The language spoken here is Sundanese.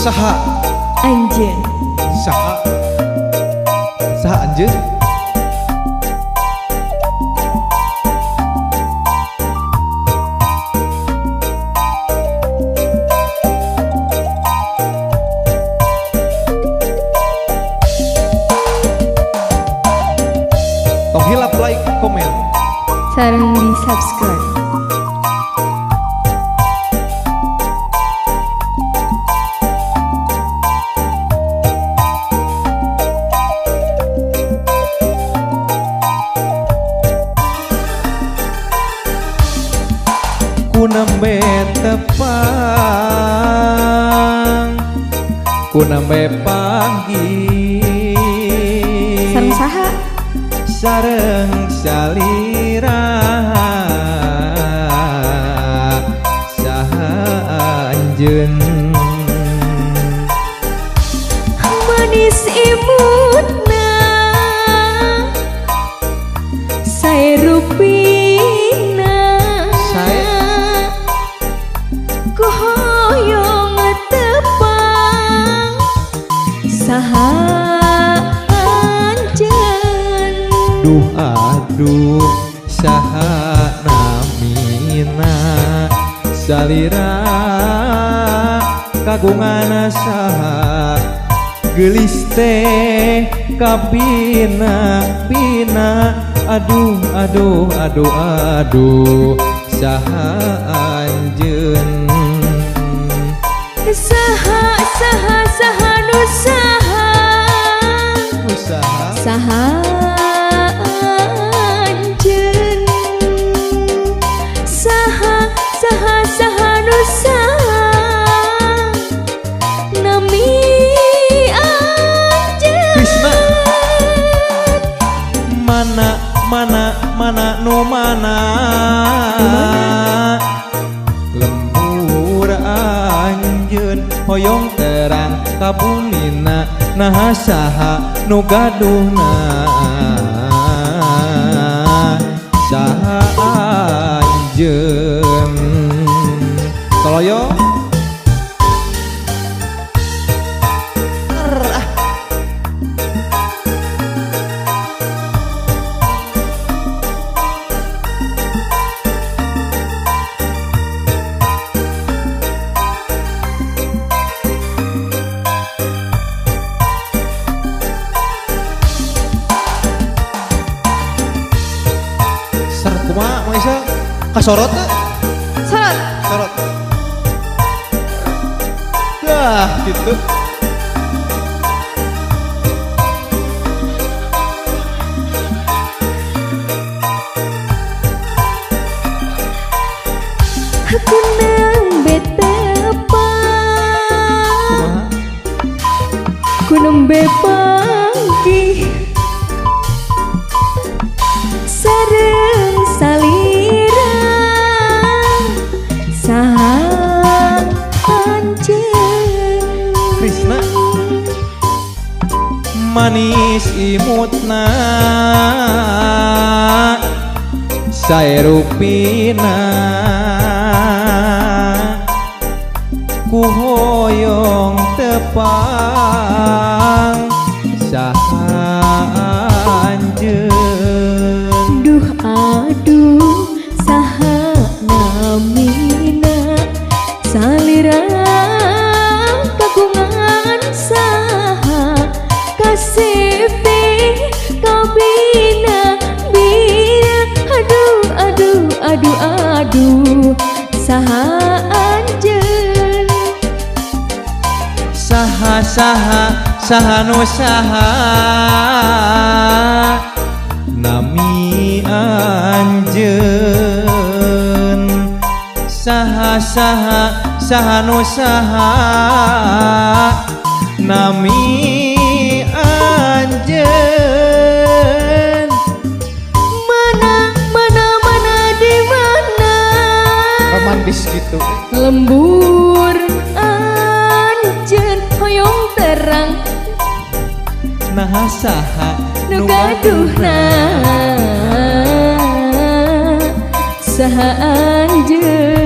Saha Anjeun. Saha Saha anjeun. Tong hilap like komen Sareng di subscribe. ku nembe tepang ku nembe panggih Sareng saha? sareng salira saha anjeun Manis imutna sae rupina Sae? ku hoyong tepang saha anjeun. duh aduh saha namina salira kagungan saha geulis teh kapina pina aduh aduh aduh aduh saha anjeun Saha saha saha nu saha usaha saha anjeun saha saha saha nu saha nami anjeun. Krisna mana mana mana nu mana lembur anjeun hoyong terang kabumina nah saha nu gaduhna saha anjeun toloyo kumaha Maisa kasorot teh Sorot sorot dah gitu aku nembe tepang ku nembe panggih sareng salira saha anjeun. Krisna manis imutna sae rupina ku hoyong tepang saha anjeun Duh aduh saha namina salira kagungan saha kasipi kabina bina aduh aduh aduh aduh saha anjeun. saha saha saha nu saha nami anjeun saha saha saha nu saha nami anjeun Mana mana mana di mana romantis gitu lembur anjeun hoyong terang nah saha nu gaduhna saha anjeun.